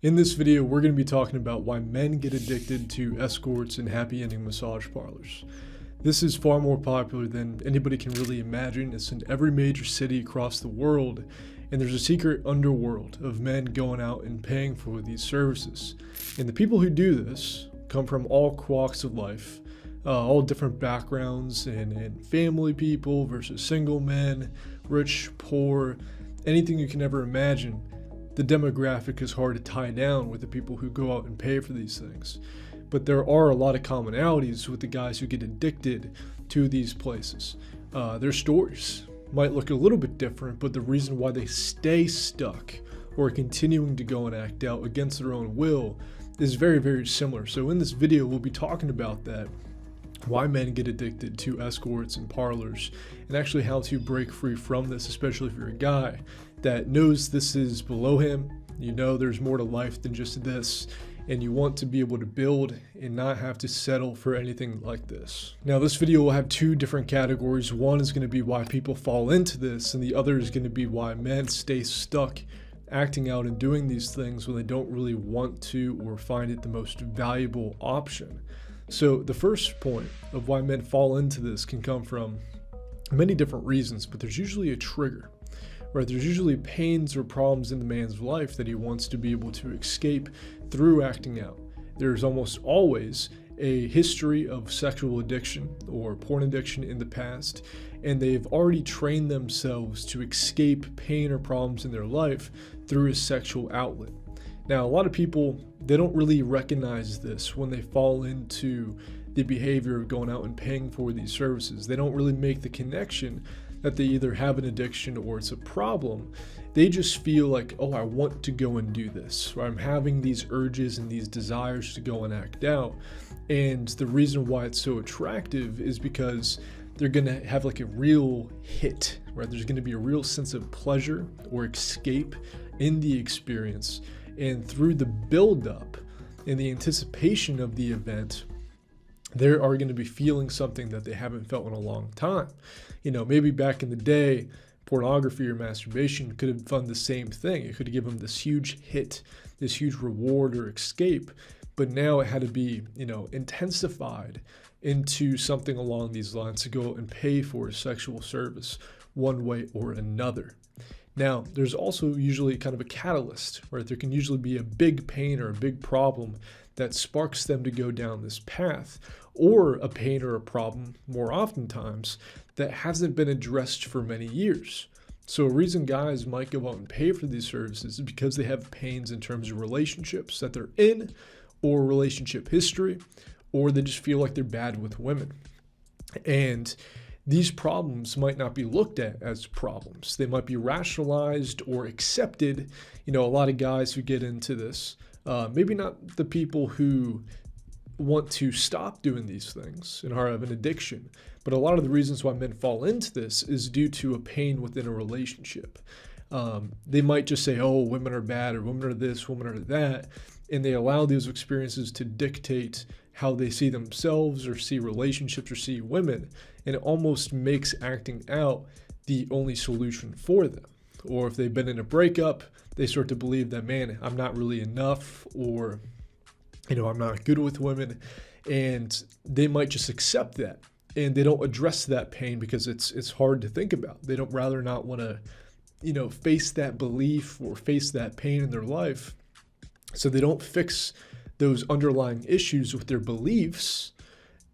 In this video, we're going to be talking about why men get addicted to escorts and happy ending massage parlors. This is far more popular than anybody can really imagine. It's in every major city across the world, and there's a secret underworld of men going out and paying for these services. And the people who do this come from all walks of life, all different backgrounds, and family people versus single men, rich, poor, anything you can ever imagine. The demographic is hard to tie down with the people who go out and pay for these things. But there are a lot of commonalities with the guys who get addicted to these places. Their stories might look a little bit different, but the reason why they stay stuck or continuing to go and act out against their own will is very, very similar. So in this video, we'll be talking about that, why men get addicted to escorts and parlors, and actually how to break free from this, especially if you're a guy that knows this is below him. You know there's more to life than just this, and you want to be able to build and not have to settle for anything like this. Now, this video will have two different categories. One is going to be why people fall into this, and the other is going to be why men stay stuck acting out and doing these things when they don't really want to or find it the most valuable option. So the first point of why men fall into this can come from many different reasons, but there's usually a trigger. Right, there's usually pains or problems in the man's life that he wants to be able to escape through acting out. There's almost always a history of sexual addiction or porn addiction in the past, and they've already trained themselves to escape pain or problems in their life through a sexual outlet. Now, a lot of people, they don't really recognize this when they fall into the behavior of going out and paying for these services. They don't really make the connection that they either have an addiction or it's a problem. They just feel like, oh, I want to go and do this, or I'm having these urges and these desires to go and act out. And the reason why it's so attractive is because they're gonna have like a real hit, right? There's gonna be a real sense of pleasure or escape in the experience. And through the buildup and the anticipation of the event, they are going to be feeling something that they haven't felt in a long time. You know, maybe back in the day, pornography or masturbation could have done the same thing. It could have given them this huge hit, this huge reward or escape, but now it had to be, intensified into something along these lines to go and pay for a sexual service one way or another. Now, there's also usually kind of a catalyst, right? There can usually be a big pain or a big problem that sparks them to go down this path, or a pain or a problem, more oftentimes, that hasn't been addressed for many years. So a reason guys might go out and pay for these services is because they have pains in terms of relationships that they're in, or relationship history, or they just feel like they're bad with women. And these problems might not be looked at as problems. They might be rationalized or accepted. A lot of guys who get into this, maybe not the people who want to stop doing these things and have an addiction, but a lot of the reasons why men fall into this is due to a pain within a relationship. They might just say, oh, women are bad, or women are this, women are that, and they allow these experiences to dictate how they see themselves or see relationships or see women, and it almost makes acting out the only solution for them. Or if they've been in a breakup, they start to believe that, man, I'm not really enough, or, I'm not good with women, and they might just accept that, and they don't address that pain because it's hard to think about. They don't rather not want to, face that belief or face that pain in their life, so they don't fix those underlying issues with their beliefs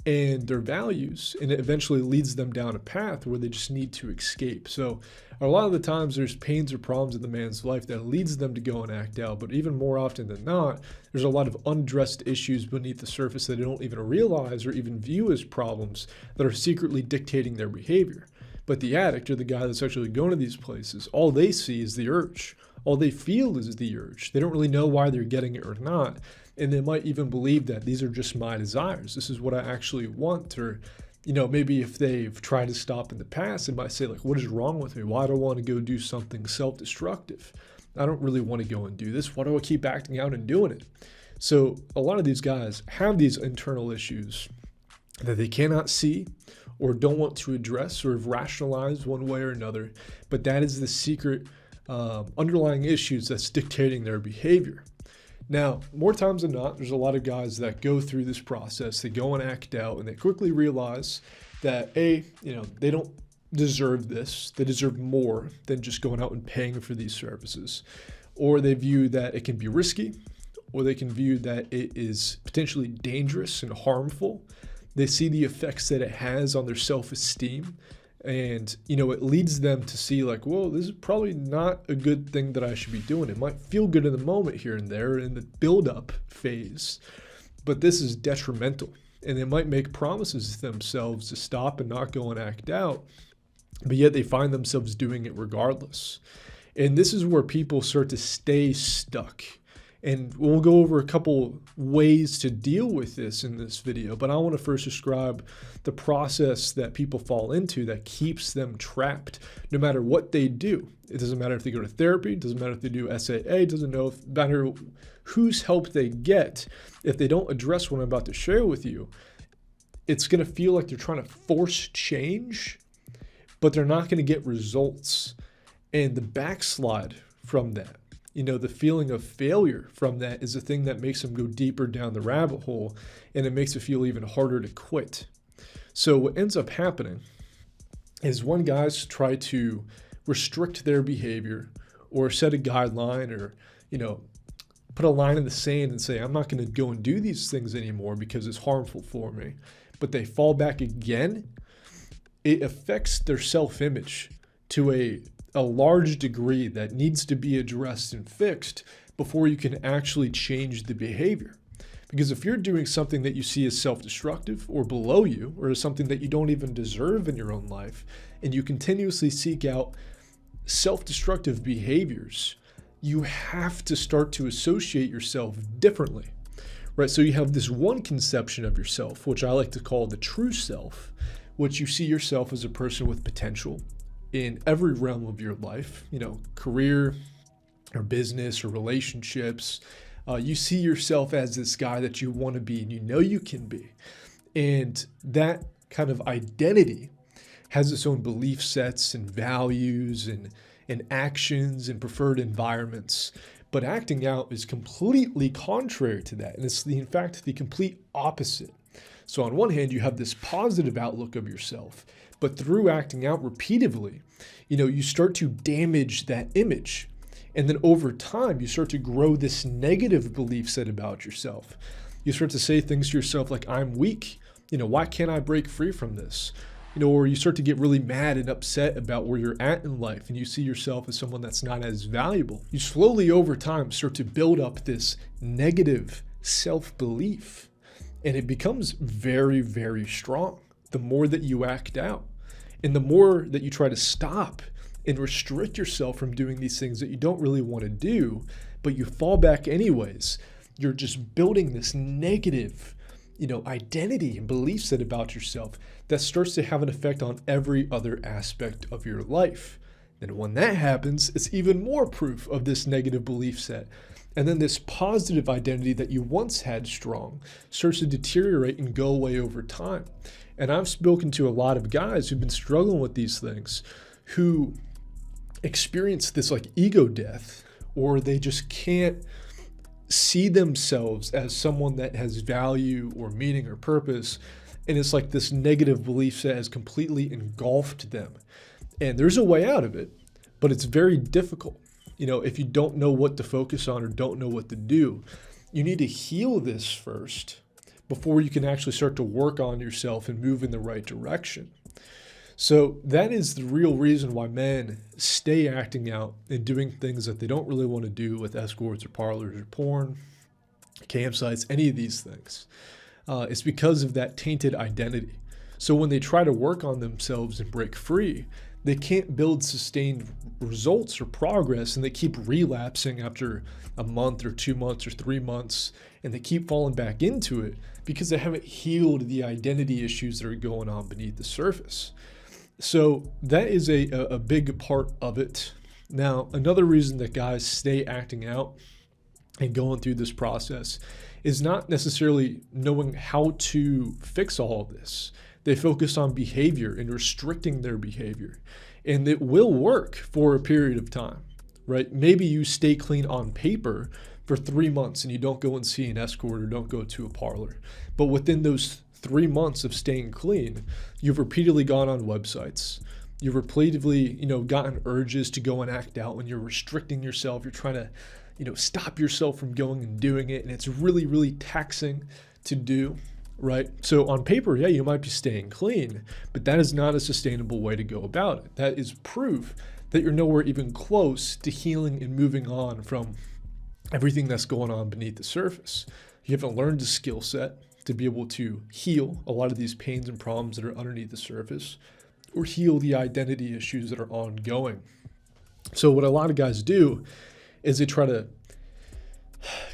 and their values, and it eventually leads them down a path where they just need to escape. So a lot of the times there's pains or problems in the man's life that leads them to go and act out, but even more often than not, there's a lot of unaddressed issues beneath the surface that they don't even realize or even view as problems that are secretly dictating their behavior. But the addict, or the guy that's actually going to these places, all they see is the urge. All they feel is the urge. They don't really know why they're getting it or not. And they might even believe that these are just my desires. This is what I actually want. Or, maybe if they've tried to stop in the past, they might say, like, what is wrong with me? Why do I want to go do something self-destructive? I don't really want to go and do this. Why do I keep acting out and doing it? So a lot of these guys have these internal issues that they cannot see or don't want to address or have rationalized one way or another. But that is the secret underlying issues that's dictating their behavior. Now, more times than not, there's a lot of guys that go through this process, they go and act out, and they quickly realize that they don't deserve this. They deserve more than just going out and paying for these services. Or they view that it can be risky, or they can view that it is potentially dangerous and harmful. They see the effects that it has on their self-esteem. And, it leads them to see like, whoa, this is probably not a good thing that I should be doing. It might feel good in the moment here and there in the build-up phase, but this is detrimental. And they might make promises to themselves to stop and not go and act out, but yet they find themselves doing it regardless. And this is where people start to stay stuck. And we'll go over a couple ways to deal with this in this video, but I want to first describe the process that people fall into that keeps them trapped no matter what they do. It doesn't matter if they go to therapy, it doesn't matter if they do SAA, it doesn't matter whose help they get. If they don't address what I'm about to share with you, it's going to feel like they're trying to force change, but they're not going to get results. And the backslide from that, the feeling of failure from that is the thing that makes them go deeper down the rabbit hole, and it makes it feel even harder to quit. So what ends up happening is when guys try to restrict their behavior or set a guideline or, put a line in the sand and say, I'm not going to go and do these things anymore because it's harmful for me, but they fall back again, it affects their self-image to a large degree that needs to be addressed and fixed before you can actually change the behavior. Because if you're doing something that you see as self-destructive or below you, or something that you don't even deserve in your own life, and you continuously seek out self-destructive behaviors, you have to start to associate yourself differently, right? So you have this one conception of yourself, which I like to call the true self, which you see yourself as a person with potential in every realm of your life, career or business or relationships. You see yourself as this guy that you want to be and you can be. And that kind of identity has its own belief sets and values and actions and preferred environments. But acting out is completely contrary to that. And it's in fact the complete opposite. So on one hand, you have this positive outlook of yourself, but through acting out repeatedly, you start to damage that image. And then over time, you start to grow this negative belief set about yourself. You start to say things to yourself like, I'm weak. Why can't I break free from this? Or you start to get really mad and upset about where you're at in life, and you see yourself as someone that's not as valuable. You slowly over time start to build up this negative self-belief, and it becomes very, very strong the more that you act out. And the more that you try to stop and restrict yourself from doing these things that you don't really want to do, but you fall back anyways, you're just building this negative, identity and belief set about yourself that starts to have an effect on every other aspect of your life. And when that happens, it's even more proof of this negative belief set. And then this positive identity that you once had strong starts to deteriorate and go away over time. And I've spoken to a lot of guys who've been struggling with these things, who experience this like ego death, or they just can't see themselves as someone that has value or meaning or purpose. And it's like this negative belief set has completely engulfed them. And there's a way out of it, but it's very difficult. If you don't know what to focus on or don't know what to do, you need to heal this first before you can actually start to work on yourself and move in the right direction. So that is the real reason why men stay acting out and doing things that they don't really want to do with escorts or parlors or porn, campsites, any of these things. It's because of that tainted identity. So when they try to work on themselves and break free, they can't build sustained results or progress, and they keep relapsing after a month or 2 months or 3 months, and they keep falling back into it because they haven't healed the identity issues that are going on beneath the surface. So that is a big part of it. Now, another reason that guys stay acting out and going through this process is not necessarily knowing how to fix all of this. They focus on behavior and restricting their behavior. And it will work for a period of time, right? Maybe you stay clean on paper for 3 months and you don't go and see an escort or don't go to a parlor. But within those 3 months of staying clean, you've repeatedly gone on websites. You've repeatedly, gotten urges to go and act out when you're restricting yourself. You're trying to, stop yourself from going and doing it. And it's really, really taxing to do, right? So on paper, yeah, you might be staying clean, but that is not a sustainable way to go about it. That is proof that you're nowhere even close to healing and moving on from everything that's going on beneath the surface. You haven't learned the skill set to be able to heal a lot of these pains and problems that are underneath the surface, or heal the identity issues that are ongoing. So what a lot of guys do is they try to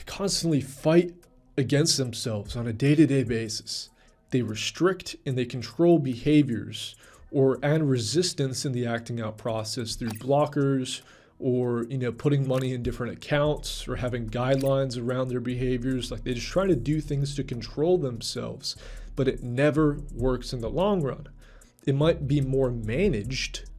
constantly fight against themselves on a day-to-day basis. They restrict and they control behaviors or add resistance in the acting out process through blockers, or putting money in different accounts, or having guidelines around their behaviors. Like, they just try to do things to control themselves, but it never works in the long run. It might be more managed,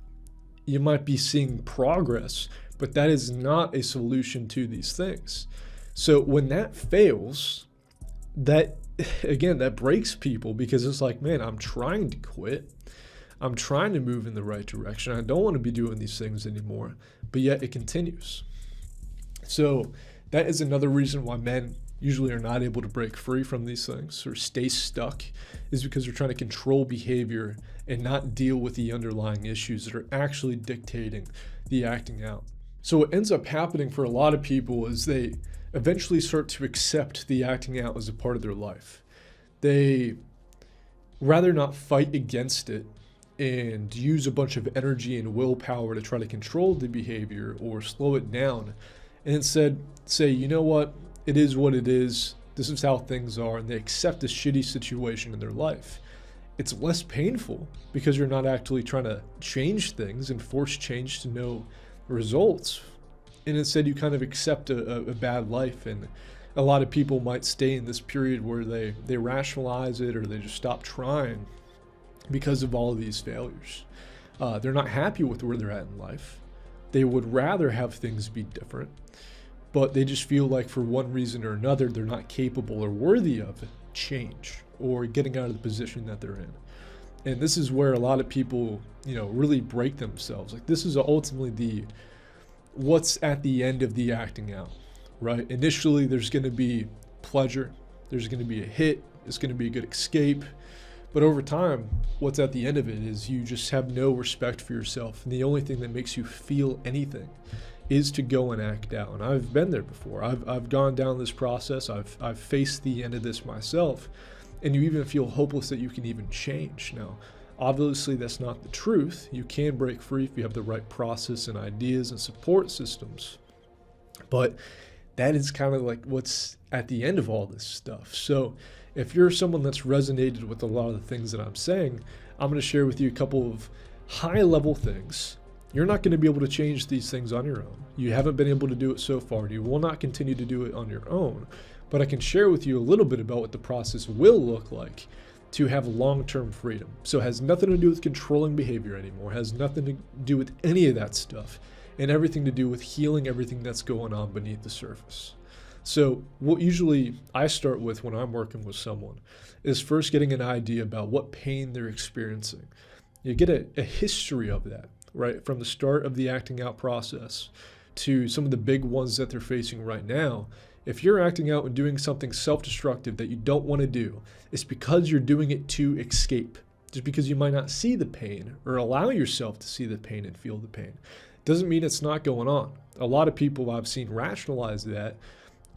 you might be seeing progress, but that is not a solution to these things. So when that fails, that breaks people, because it's like, man, I'm trying to quit. I'm trying to move in the right direction. I don't want to be doing these things anymore, but yet it continues. So that is another reason why men usually are not able to break free from these things or stay stuck, is because they're trying to control behavior and not deal with the underlying issues that are actually dictating the acting out. So what ends up happening for a lot of people is they eventually start to accept the acting out as a part of their life. They rather not fight against it and use a bunch of energy and willpower to try to control the behavior or slow it down, and instead say, you know what, it is what it is, this is how things are, and they accept this shitty situation in their life. It's less painful because you're not actually trying to change things and force change to no results, and instead you kind of accept a bad life. And a lot of people might stay in this period where they rationalize it, or they just stop trying because of all of these failures. They're not happy with where they're at in life. They would rather have things be different, but they just feel like for one reason or another, they're not capable or worthy of change or getting out of the position that they're in. And this is where a lot of people, really break themselves. Like, this is ultimately what's at the end of the acting out, right? Initially, there's going to be pleasure. There's going to be a hit. It's going to be a good escape. But over time, what's at the end of it is you just have no respect for yourself. And the only thing that makes you feel anything is to go and act out. And I've been there before. I've gone down this process. I've faced the end of this myself. And you even feel hopeless that you can even change. Now, obviously, that's not the truth. You can break free if you have the right process and ideas and support systems. But that is kind of like what's at the end of all this stuff. So if you're someone that's resonated with a lot of the things that I'm saying, I'm going to share with you a couple of high-level things. You're not going to be able to change these things on your own. You haven't been able to do it so far. You will not continue to do it on your own. But I can share with you a little bit about what the process will look like to have long-term freedom. So it has nothing to do with controlling behavior anymore. It has nothing to do with any of that stuff, and everything to do with healing everything that's going on beneath the surface. So what usually I start with when I'm working with someone is first getting an idea about what pain they're experiencing. You get a history of that, right? From the start of the acting out process to some of the big ones that they're facing right now. If you're acting out and doing something self-destructive that you don't want to do, it's because you're doing it to escape. Just because you might not see the pain or allow yourself to see the pain and feel the pain doesn't mean it's not going on. A lot of people I've seen rationalize that,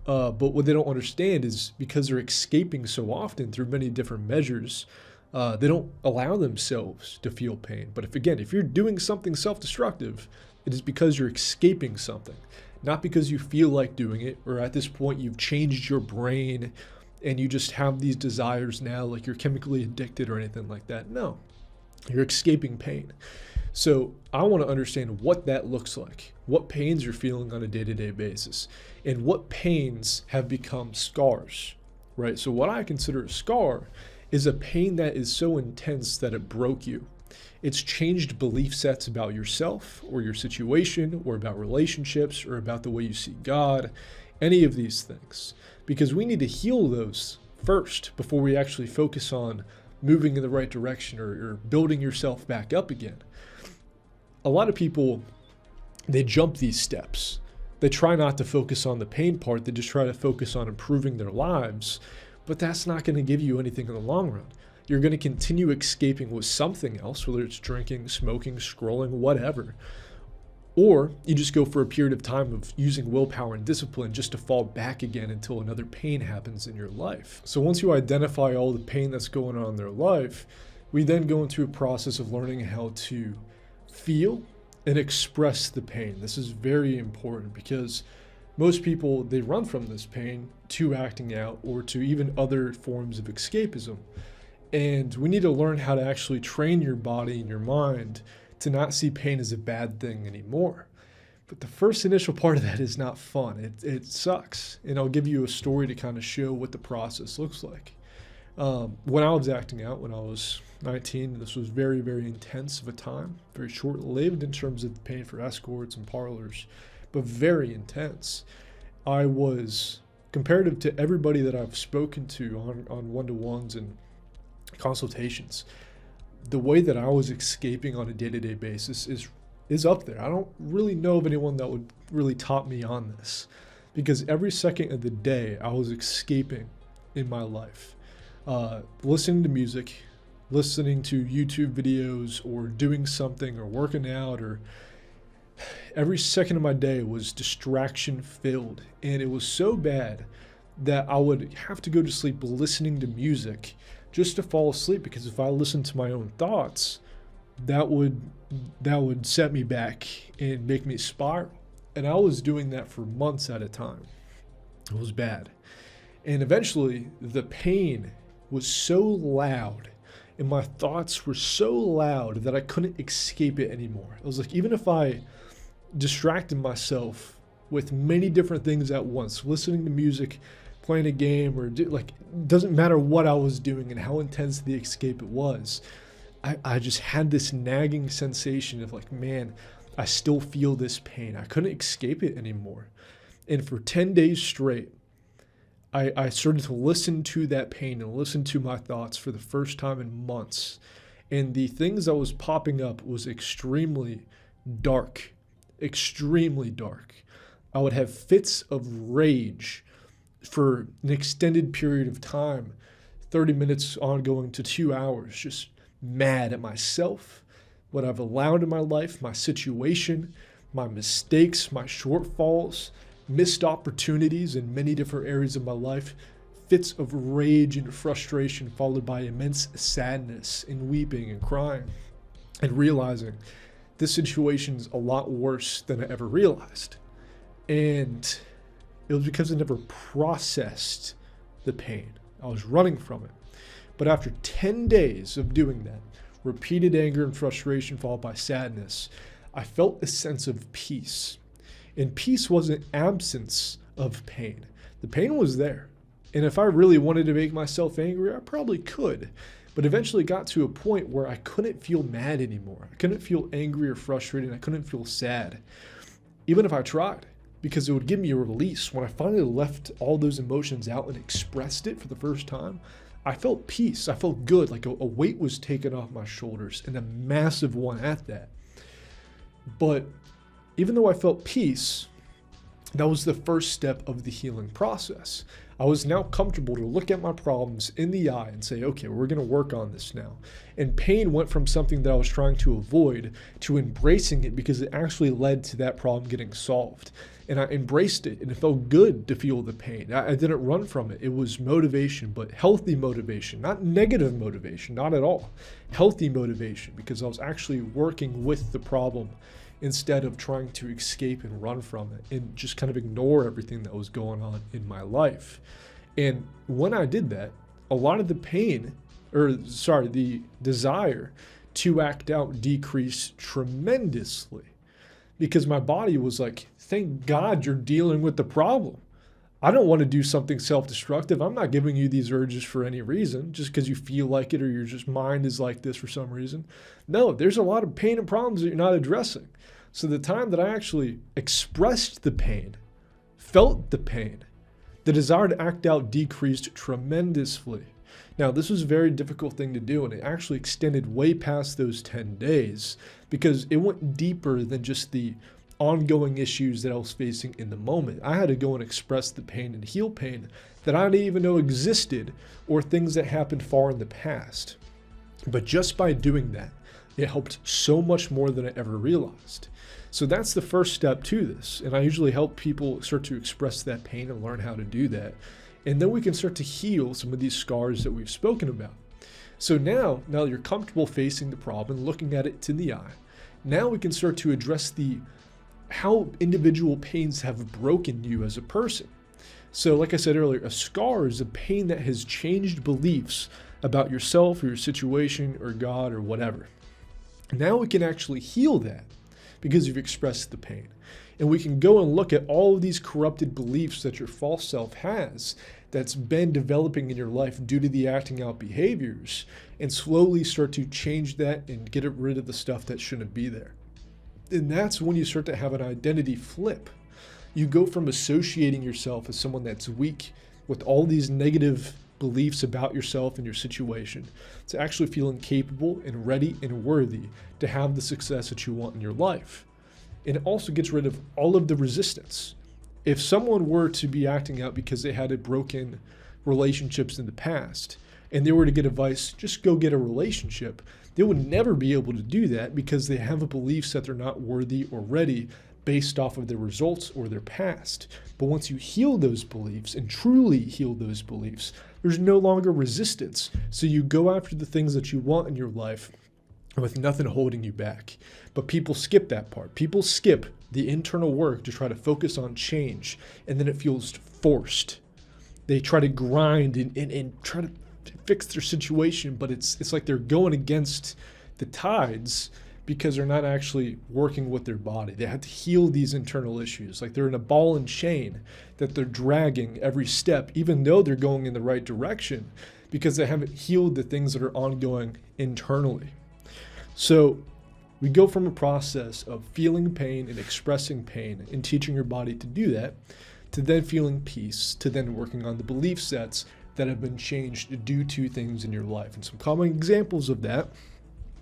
but what they don't understand is because they're escaping so often through many different measures, they don't allow themselves to feel pain. But if you're doing something self-destructive, it is because you're escaping something. Not because you feel like doing it, or at this point you've changed your brain and you just have these desires now, like you're chemically addicted or anything like that. No, you're escaping pain. So I want to understand what that looks like, what pains you're feeling on a day-to-day basis, and what pains have become scars, right? So what I consider a scar is a pain that is so intense that it broke you. It's changed belief sets about yourself or your situation or about relationships or about the way you see God. any of these things, because we need to heal those first before we actually focus on moving in the right direction or building yourself back up again. A lot of people, they jump these steps. They try not to focus on the pain part. They just try to focus on improving their lives. But that's not going to give you anything in the long run. You're going to continue escaping with something else, whether it's drinking, smoking, scrolling, whatever. Or you just go for a period of time of using willpower and discipline just to fall back again until another pain happens in your life. So once you identify all the pain that's going on in their life, we then go into a process of learning how to feel and express the pain. This is very important because most people, they run from this pain to acting out or to even other forms of escapism. And we need to learn how to actually train your body and your mind to not see pain as a bad thing anymore. But the first initial part of that is not fun. It sucks. And I'll give you a story to kind of show what the process looks like. When I was acting out, when I was 19, this was very, very intense of a time, very short-lived in terms of the pain for escorts and parlors, but very intense. I was, comparative to everybody that I've spoken to on one-to-ones and consultations, the way that I was escaping on a day-to-day basis is up there. I don't really know of anyone that would really top me on this, because every second of the day I was escaping in my life. Listening to music, listening to YouTube videos, or doing something, or working out, or every second of my day was distraction filled. And it was so bad that I would have to go to sleep listening to music just to fall asleep, because if I listened to my own thoughts, that would set me back and make me spiral. And I was doing that for months at a time. It was bad. And eventually the pain was so loud and my thoughts were so loud that I couldn't escape it anymore. I was like, even if I distracted myself with many different things at once, listening to music, playing a game, or doesn't matter what I was doing and how intense the escape it was, I just had this nagging sensation of like, man, I still feel this pain. I couldn't escape it anymore. And for 10 days straight, I started to listen to that pain and listen to my thoughts for the first time in months. And the things that was popping up was extremely dark, extremely dark. I would have fits of rage for an extended period of time, 30 minutes ongoing to 2 hours, just mad at myself, what I've allowed in my life, my situation, my mistakes, my shortfalls, missed opportunities in many different areas of my life, fits of rage and frustration followed by immense sadness and weeping and crying and realizing this situation's a lot worse than I ever realized. And it was because I never processed the pain. I was running from it. But after 10 days of doing that, repeated anger and frustration followed by sadness, I felt a sense of peace. And peace wasn't absence of pain. The pain was there. And if I really wanted to make myself angry, I probably could. But eventually got to a point where I couldn't feel mad anymore. I couldn't feel angry or frustrated. I couldn't feel sad, even if I tried, because it would give me a release. When I finally left all those emotions out and expressed it for the first time, I felt peace. I felt good, like a weight was taken off my shoulders, and a massive one at that. But even though I felt peace, that was the first step of the healing process. I was now comfortable to look at my problems in the eye and say, okay, we're going to work on this now. And pain went from something that I was trying to avoid to embracing it, because it actually led to that problem getting solved. And I embraced it, and it felt good to feel the pain. I didn't run from it. It was motivation, but healthy motivation, not negative motivation, not at all. Healthy motivation, because I was actually working with the problem instead of trying to escape and run from it and just kind of ignore everything that was going on in my life. And when I did that, a lot of the the desire to act out decreased tremendously, because my body was like, thank God you're dealing with the problem. I don't want to do something self-destructive. I'm not giving you these urges for any reason, just because you feel like it or your just mind is like this for some reason. No, there's a lot of pain and problems that you're not addressing. So the time that I actually expressed the pain, felt the pain, the desire to act out decreased tremendously. Now, this was a very difficult thing to do, and it actually extended way past those 10 days because it went deeper than just the ongoing issues that I was facing in the moment. I had to go and express the pain and heal pain that I didn't even know existed, or things that happened far in the past. But just by doing that, it helped so much more than I ever realized. So that's the first step to this. And I usually help people start to express that pain and learn how to do that. And then we can start to heal some of these scars that we've spoken about. So now you're comfortable facing the problem, looking at it to the eye. Now we can start to address how individual pains have broken you as a person. So like I said earlier, a scar is a pain that has changed beliefs about yourself or your situation or God or whatever. Now we can actually heal that because you've expressed the pain. And we can go and look at all of these corrupted beliefs that your false self has that's been developing in your life due to the acting out behaviors, and slowly start to change that and get rid of the stuff that shouldn't be there. And that's when you start to have an identity flip. You go from associating yourself as someone that's weak with all these negative beliefs about yourself and your situation to actually feeling capable and ready and worthy to have the success that you want in your life. And it also gets rid of all of the resistance. If someone were to be acting out because they had broken relationships in the past and they were to get advice, just go get a relationship, they would never be able to do that because they have a belief that they're not worthy or ready based off of their results or their past. But once you heal those beliefs and truly heal those beliefs, there's no longer resistance. So you go after the things that you want in your life with nothing holding you back. But people skip that part. People skip the internal work to try to focus on change, and then it feels forced. They try to grind and try to fix their situation, but it's like they're going against the tides because they're not actually working with their body. They have to heal these internal issues. Like they're in a ball and chain that they're dragging every step, even though they're going in the right direction, because they haven't healed the things that are ongoing internally. So we go from a process of feeling pain and expressing pain and teaching your body to do that, to then feeling peace, to then working on the belief sets that have been changed due to things in your life. And some common examples of that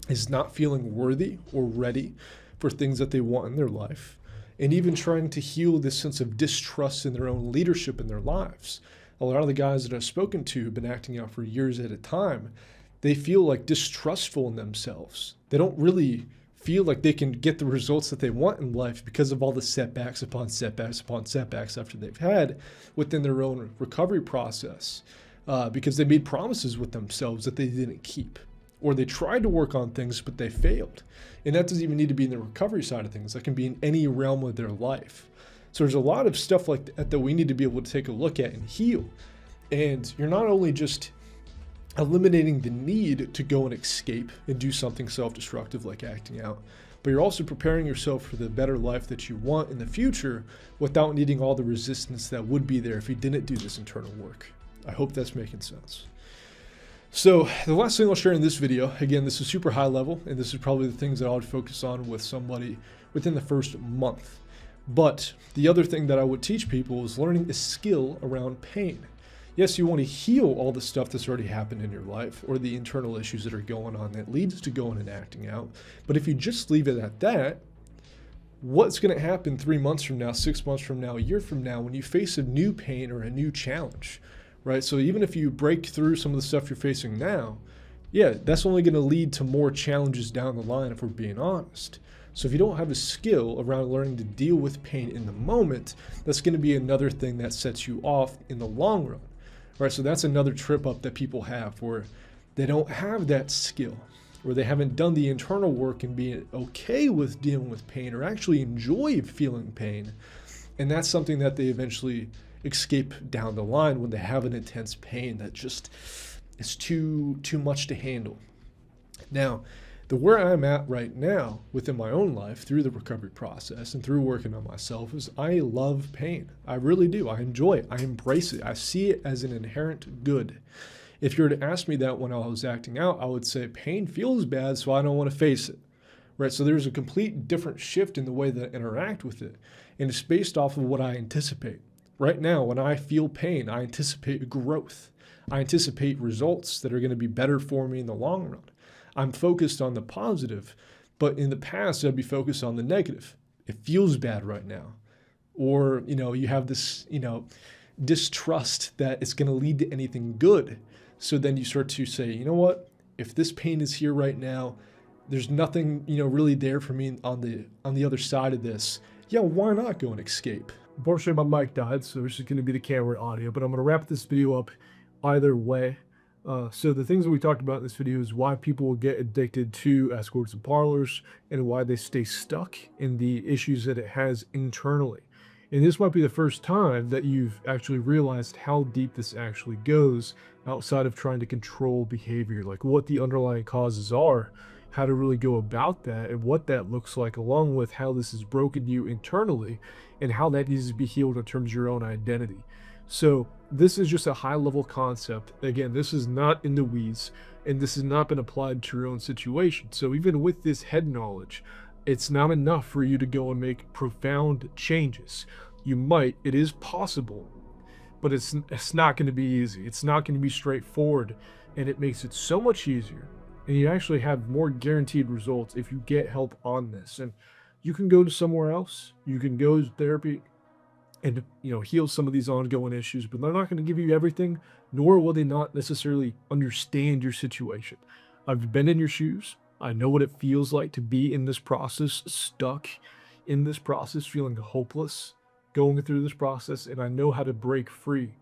is not feeling worthy or ready for things that they want in their life, and even trying to heal this sense of distrust in their own leadership in their lives. A lot of the guys that I've spoken to have been acting out for years at a time. They feel like distrustful in themselves. They don't really feel like they can get the results that they want in life because of all the setbacks upon setbacks upon setbacks after they've had within their own recovery process, because they made promises with themselves that they didn't keep, or they tried to work on things but they failed. And that doesn't even need to be in the recovery side of things. That can be in any realm of their life. So there's a lot of stuff like that we need to be able to take a look at and heal. And you're not only just eliminating the need to go and escape and do something self-destructive like acting out, but you're also preparing yourself for the better life that you want in the future without needing all the resistance that would be there if you didn't do this internal work. I hope that's making sense. So the last thing I'll share in this video, again, this is super high level, and this is probably the things that I would focus on with somebody within the first month. But the other thing that I would teach people is learning a skill around pain. Yes, you want to heal all the stuff that's already happened in your life or the internal issues that are going on that leads to going and acting out. But if you just leave it at that, what's going to happen 3 months from now, 6 months from now, a year from now, when you face a new pain or a new challenge, right? So even if you break through some of the stuff you're facing now, yeah, that's only going to lead to more challenges down the line if we're being honest. So if you don't have a skill around learning to deal with pain in the moment, that's going to be another thing that sets you off in the long run. Right, so that's another trip up that people have where they don't have that skill, where they haven't done the internal work and being okay with dealing with pain or actually enjoy feeling pain. And that's something that they eventually escape down the line when they have an intense pain that just is too much to handle. Now, where I'm at right now within my own life through the recovery process and through working on myself is I love pain. I really do. I enjoy it. I embrace it. I see it as an inherent good. If you were to ask me that when I was acting out, I would say pain feels bad, so I don't want to face it. Right? So there's a complete different shift in the way that I interact with it. And it's based off of what I anticipate. Right now, when I feel pain, I anticipate growth. I anticipate results that are going to be better for me in the long run. I'm focused on the positive, but in the past, I'd be focused on the negative. It feels bad right now. Or, you have this, distrust that it's going to lead to anything good. So then you start to say, you know what? If this pain is here right now, there's nothing, really there for me on the other side of this. Yeah, why not go and escape? Unfortunately, my mic died, so this is going to be the camera audio, but I'm going to wrap this video up either way. So the things that we talked about in this video is why people will get addicted to escorts and parlors and why they stay stuck in the issues that it has internally. And this might be the first time that you've actually realized how deep this actually goes outside of trying to control behavior, like what the underlying causes are, how to really go about that, and what that looks like, along with how this has broken you internally and how that needs to be healed in terms of your own identity. So this is just a high level concept. Again, this is not in the weeds, and this has not been applied to your own situation. So even with this head knowledge, it's not enough for you to go and make profound changes. You might, it is possible, but it's not going to be easy. It's not going to be straightforward, and it makes it so much easier. And you actually have more guaranteed results if you get help on this. And you can go to somewhere else. You can go to therapy and heal some of these ongoing issues, but they're not going to give you everything, nor will they not necessarily understand your situation. I've been in your shoes. I know what it feels like to be in this process, stuck in this process, feeling hopeless, going through this process, and I know how to break free.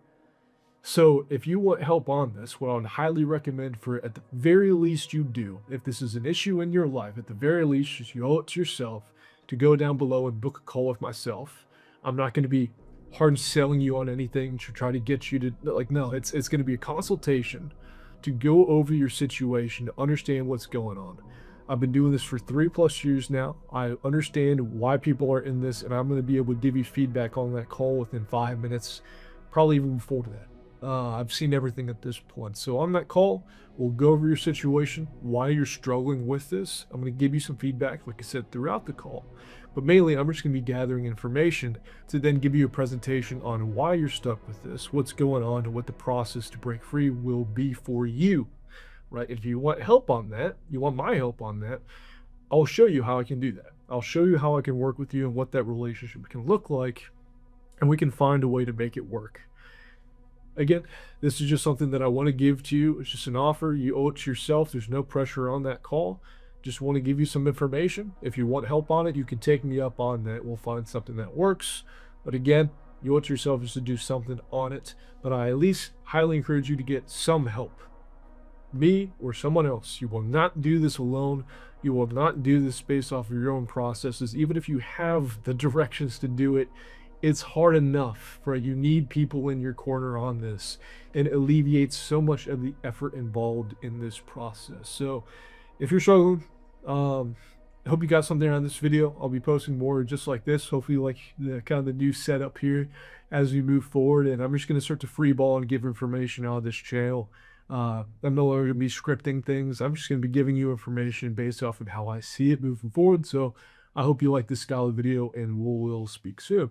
So if you want help on this, what I would highly recommend for at the very least you do, if this is an issue in your life, at the very least you owe it to yourself to go down below and book a call with myself. I'm not going to be hard selling you on anything to try to get you to, like, no, it's going to be a consultation to go over your situation, to understand what's going on. I've been doing this for 3+ years now. I understand why people are in this, and I'm going to be able to give you feedback on that call within 5 minutes, probably even before that. I've seen everything at this point. So on that call, we'll go over your situation, why you're struggling with this. I'm going to give you some feedback, like I said, throughout the call. But mainly, I'm just going to be gathering information to then give you a presentation on why you're stuck with this, what's going on, and what the process to break free will be for you. Right? If you want help on that, you want my help on that, I'll show you how I can do that. I'll show you how I can work with you and what that relationship can look like, and we can find a way to make it work. Again, this is just something that I want to give to you. It's just an offer. You owe it to yourself. There's no pressure on that call. Just want to give you some information. If you want help on it, you can take me up on that. We'll find something that works. But again, you owe it to yourself just to do something on it. But I at least highly encourage you to get some help. Me or someone else. You will not do this alone. You will not do this based off of your own processes. Even if you have the directions to do it, it's hard enough, right? You need people in your corner on this, and it alleviates so much of the effort involved in this process. So if you're struggling, I hope you got something out of this video. I'll be posting more just like this, hopefully like the kind of the new setup here as we move forward. And I'm just going to start to free ball and give information out of this channel. I'm no longer going to be scripting things. I'm just going to be giving you information based off of how I see it moving forward. So I hope you like this style of video, and we'll speak soon.